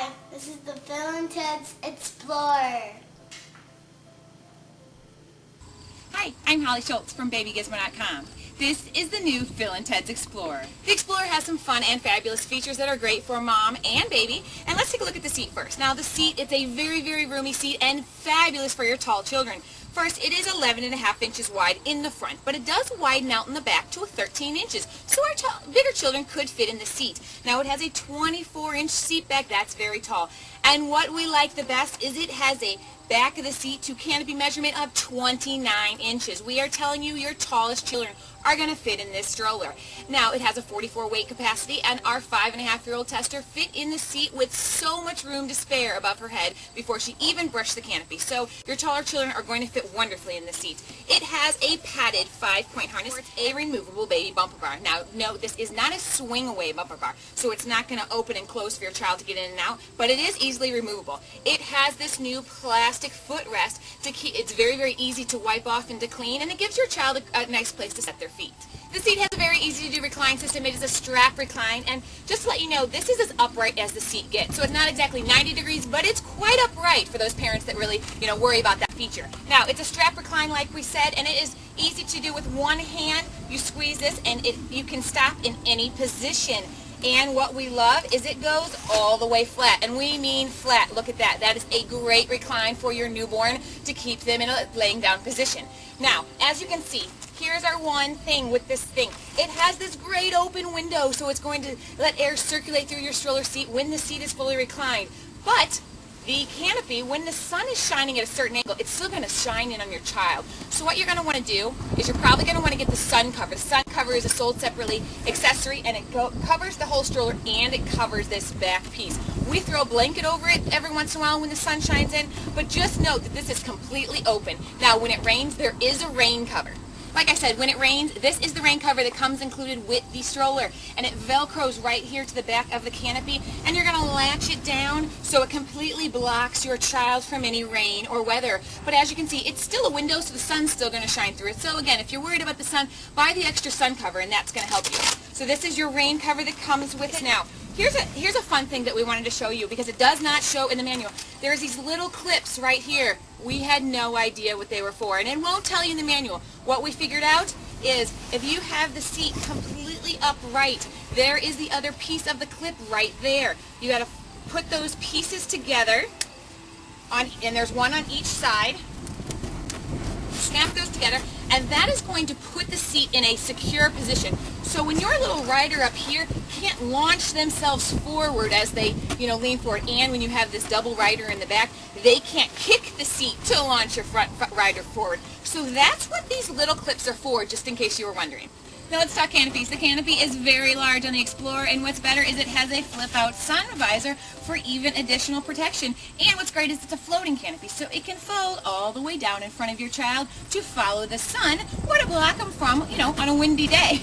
Hi, this is the phil&teds Explorer. Hi, I'm Holly Schultz from babygizmo.com. This is the new Phil&teds Explorer. The Explorer has some fun and fabulous features that are great for mom and baby. And let's take a look at the seat first. Now the seat, it's a very, very roomy seat and fabulous for your tall children. First, it is 11.5 inches wide in the front, but it does widen out in the back to 13 inches, so our bigger children could fit in the seat. Now, it has a 24-inch seat back. That's very tall. And what we like the best is it has a back of the seat to canopy measurement of 29 inches. We are telling you your tallest children are going to fit in this stroller. Now, it has a 44 weight capacity, and our 5.5-year-old tester fit in the seat with so much room to spare above her head before she even brushed the canopy. So your taller children are going to fit wonderfully in the seat. It has a padded 5-point harness. It's a removable baby bumper bar. Now, no, this is not a swing-away bumper bar, so it's not going to open and close for your child to get in and out, but it is easily removable. It has this new plastic footrest to keep. It's very, very easy to wipe off and to clean, and it gives your child a nice place to set their feet. The seat has a very easy to do recline system. It is a strap recline, and just to let you know, this is as upright as the seat gets. So it's not exactly 90 degrees, but it's quite upright for those parents that really, worry about that feature. Now, it's a strap recline like we said, and it is easy to do with one hand. You squeeze this, and you can stop in any position. And what we love is it goes all the way flat, and we mean flat. Look at that. That is a great recline for your newborn to keep them in a laying down position. Now, as you can see, here's our one thing with this thing. It has this great open window, so it's going to let air circulate through your stroller seat when the seat is fully reclined. But the canopy, when the sun is shining at a certain angle, it's still going to shine in on your child. So what you're going to want to do is you're probably going to want to get the sun cover. The sun cover is a sold separately accessory, and it covers the whole stroller, and it covers this back piece. We throw a blanket over it every once in a while when the sun shines in, but just note that this is completely open. Now, when it rains, there is a rain cover. Like I said, when it rains, this is the rain cover that comes included with the stroller, and it velcros right here to the back of the canopy, and you're going to latch it down so it completely blocks your child from any rain or weather. But as you can see, it's still a window, so the sun's still going to shine through it. So again, if you're worried about the sun, buy the extra sun cover, and that's going to help you. So this is your rain cover that comes with it. Now, here's a fun thing that we wanted to show you because it does not show in the manual. There's these little clips right here. We had no idea what they were for, and it won't tell you in the manual. What we figured out is if you have the seat completely upright, there is the other piece of the clip right there. You got to put those pieces together, and there's one on each side. Snap those together, and that is going to put the seat in a secure position. So when your little rider up here can't launch themselves forward as they, lean forward, and when you have this double rider in the back, they can't kick the seat to launch your front rider forward. So that's what these little clips are for, just in case you were wondering. Now let's talk canopies. The canopy is very large on the Explorer, and what's better is it has a flip-out sun visor for even additional protection. And what's great is it's a floating canopy, so it can fold all the way down in front of your child to follow the sun or to block them from, on a windy day.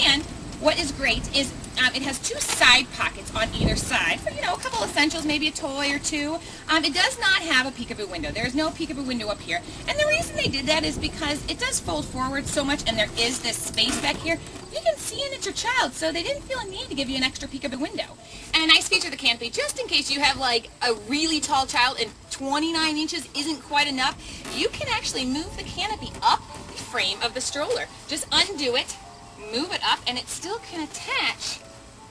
And what is great is it has two side pockets on either side for, a couple essentials, maybe a toy or two. It does not have a peekaboo window. There's no peekaboo window up here. And the reason they did that is because it does fold forward so much, and there is this space back here. You can see in at your child, so they didn't feel a need to give you an extra peekaboo window. And a nice feature of the canopy, just in case you have like a really tall child and 29 inches isn't quite enough, you can actually move the canopy up the frame of the stroller. Just undo it, move it up, and it still can attach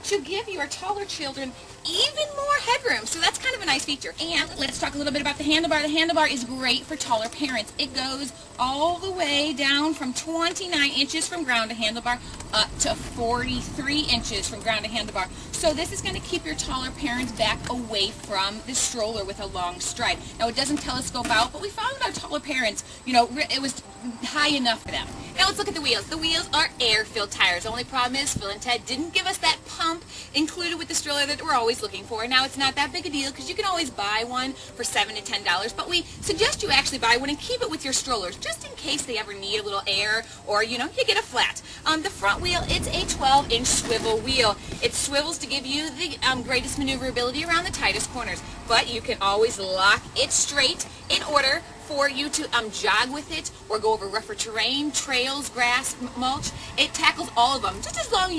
to give your taller children even more headroom. So that's kind of a nice feature. And let's talk a little bit about the handlebar. The handlebar is great for taller parents. It goes all the way down from 29 inches from ground to handlebar up to 43 inches from ground to handlebar. So this is going to keep your taller parents back away from the stroller with a long stride. Now, it doesn't telescope out, but we found our taller parents, it was high enough for them. Now let's look at the wheels. The wheels are air-filled tires. The only problem is Phil&Ted didn't give us that pump included with the stroller that we're always looking for. Now, it's not that big a deal because you can always buy one for $7 to $10, but we suggest you actually buy one and keep it with your strollers just in case they ever need a little air or, you get a flat. The front wheel, it's a 12-inch swivel wheel. It swivels to give you the greatest maneuverability around the tightest corners, but you can always lock it straight in order for you to jog with it or go over rougher terrain, trails, grass, mulch. It tackles all of them, just as long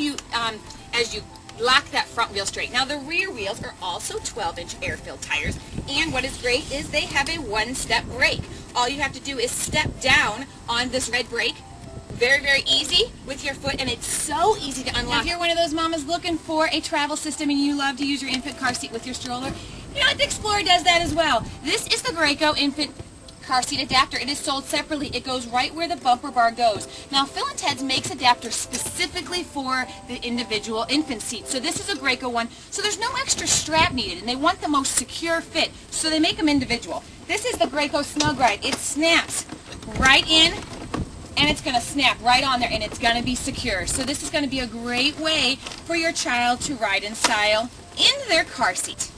as you lock that front wheel straight. Now the rear wheels are also 12-inch air-filled tires, and what is great is they have a one-step brake. All you have to do is step down on this red brake. Very, very easy with your foot, and it's so easy to unlock. Now, if you're one of those mamas looking for a travel system and you love to use your infant car seat with your stroller, you know what, the Explorer does that as well. This is the Graco infant car seat adapter. It is sold separately. It goes right where the bumper bar goes. Now, Phil&teds makes adapters specifically for the individual infant seat. So this is a Graco one, so there's no extra strap needed, and they want the most secure fit, so they make them individual. This is the Graco Snug Ride. It snaps right in, and it's going to snap right on there, and it's going to be secure. So this is going to be a great way for your child to ride in style in their car seat.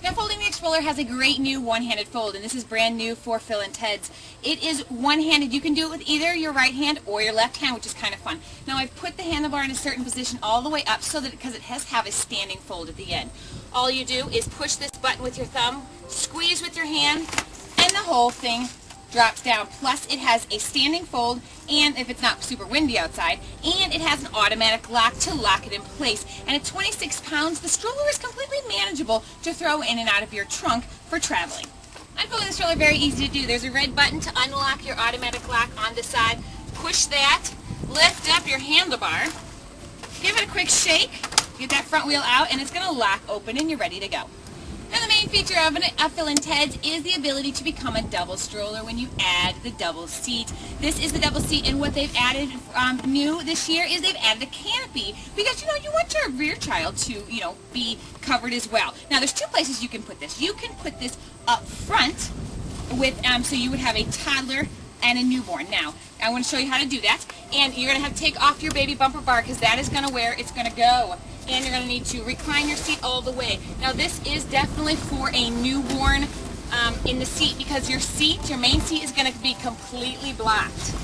Now, folding the Explorer has a great new one-handed fold, and this is brand new for Phil&teds. It is one-handed. You can do it with either your right hand or your left hand, which is kind of fun. Now, I've put the handlebar in a certain position all the way up so that because it has have a standing fold at the end. All you do is push this button with your thumb, squeeze with your hand, and the whole thing drops down. Plus, it has a standing fold, and if it's not super windy outside, and it has an automatic lock to lock it in place. And at 26 pounds, the stroller is completely manageable to throw in and out of your trunk for traveling. Unfolding the stroller, very easy to do. There's a red button to unlock your automatic lock on the side. Push that, lift up your handlebar, give it a quick shake, get that front wheel out, and it's going to lock open, and you're ready to go. Now, the main feature of Phil&teds is the ability to become a double stroller when you add the double seat. This is the double seat, and what they've added new this year is they've added a canopy because, you want your rear child to, be covered as well. Now, there's two places you can put this. You can put this up front with, so you would have a toddler and a newborn. Now, I want to show you how to do that, and you're going to have to take off your baby bumper bar because that is going to where it's going to go. And you're going to need to recline your seat all the way. Now, this is definitely for a newborn in the seat because your main seat is going to be completely blocked.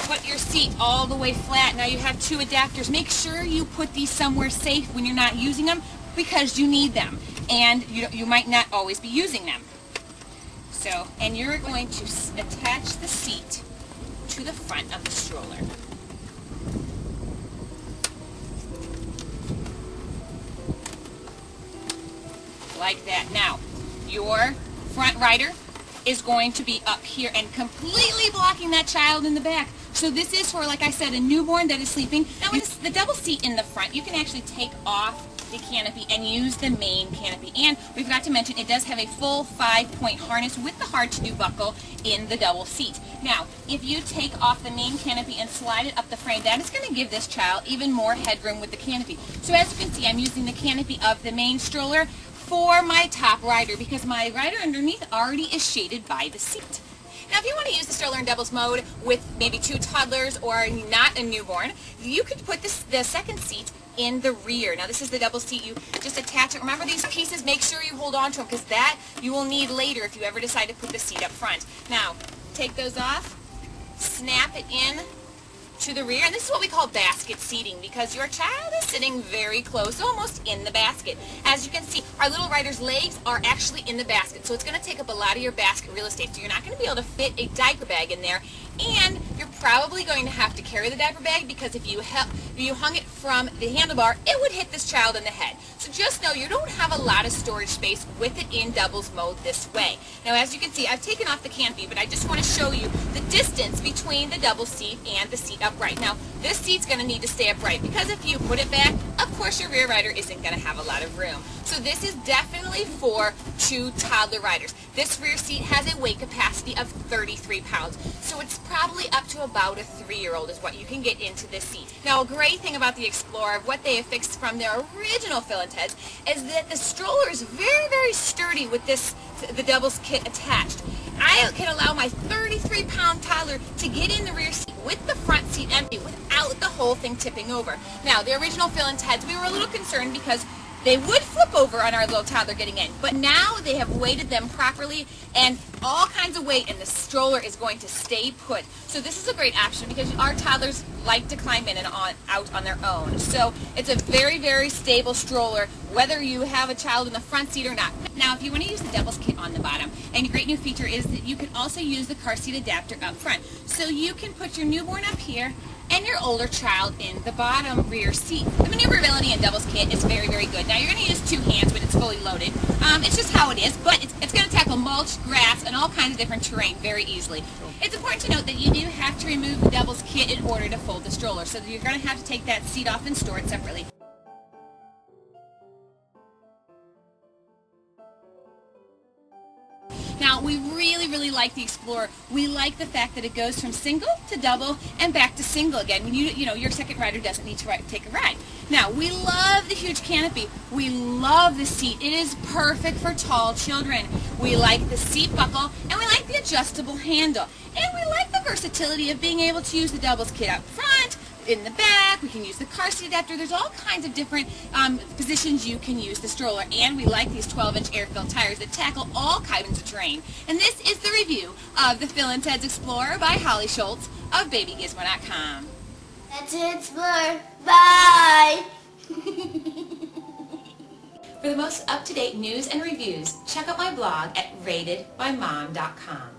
Put your seat all the way flat. Now, you have two adapters. Make sure you put these somewhere safe when you're not using them because you need them. And you might not always be using them. So, and you're going to attach the seat to the front of the stroller. Like that. Now, your front rider is going to be up here and completely blocking that child in the back. So this is for, like I said, a newborn that is sleeping. Now, with the double seat in the front, you can actually take off the canopy and use the main canopy. And we forgot to mention, it does have a full 5-point harness with the hard-to-do buckle in the double seat. Now, if you take off the main canopy and slide it up the frame, that is going to give this child even more headroom with the canopy. So as you can see, I'm using the canopy of the main stroller for my top rider because my rider underneath already is shaded by the seat. Now, if you want to use the stroller in doubles mode with maybe two toddlers or not a newborn, you could put the second seat in the rear. Now, this is the double seat. You just attach it. Remember these pieces, make sure you hold on to them because that you will need later if you ever decide to put the seat up front. Now, take those off, snap it in to the rear, and this is what we call basket seating because your child is sitting very close, almost in the basket. As you can see, our little rider's legs are actually in the basket, so it's going to take up a lot of your basket real estate, so you're not going to be able to fit a diaper bag in there, and you're probably going to have to carry the diaper bag because if you hung it from the handlebar, it would hit this child in the head. So just know you don't have a lot of storage space with it in doubles mode this way. Now, as you can see, I've taken off the canopy, but I just want to show you the distance between the double seat and the seat upright. Now, this seat's going to need to stay upright because if you put it back, of course your rear rider isn't going to have a lot of room. So this is definitely for two toddler riders. This rear seat has a weight capacity of 33 pounds, so it's probably up to about a 3-year-old is what you can get into this seat. Now, a great thing about the Explorer, what they have fixed from their original Phil&teds, is that the stroller is very, very sturdy with the doubles kit attached. I can allow my 33-pound toddler to get in the rear seat with the front seat empty without the whole thing tipping over. Now, the original Phil&teds, we were a little concerned because they would flip over on our little toddler getting in, but now they have weighted them properly and all kinds of weight, and the stroller is going to stay put. So this is a great option because our toddlers like to climb in and out on their own. So it's a very, very stable stroller, whether you have a child in the front seat or not. Now, if you want to use the doubles kit on the bottom, and a great new feature is that you can also use the car seat adapter up front. So you can put your newborn up here and your older child in the bottom rear seat. The maneuverability in Doubles Kit is very, very good. Now, you're going to use 2 hands when it's fully loaded. It's just how it is, but it's going to tackle mulch, grass, and all kinds of different terrain very easily. It's important to note that you do have to remove the Doubles Kit in order to fold the stroller, so you're going to have to take that seat off and store it separately. Now, we really, really like the Explorer. We like the fact that it goes from single to double and back to single again. When you know, your second rider doesn't need to take a ride. Now, we love the huge canopy. We love the seat. It is perfect for tall children. We like the seat buckle, and we like the adjustable handle. And we like the versatility of being able to use the Doubles Kit up front, in the back. We can use the car seat adapter. There's all kinds of different positions you can use the stroller, and we like these 12-inch air-filled tires that tackle all kinds of terrain. And this is the review of the Phil and Ted's Explorer by Holly Schultz of babygizmo.com. That's it, Explorer. Bye! For the most up-to-date news and reviews, check out my blog at ratedbymom.com.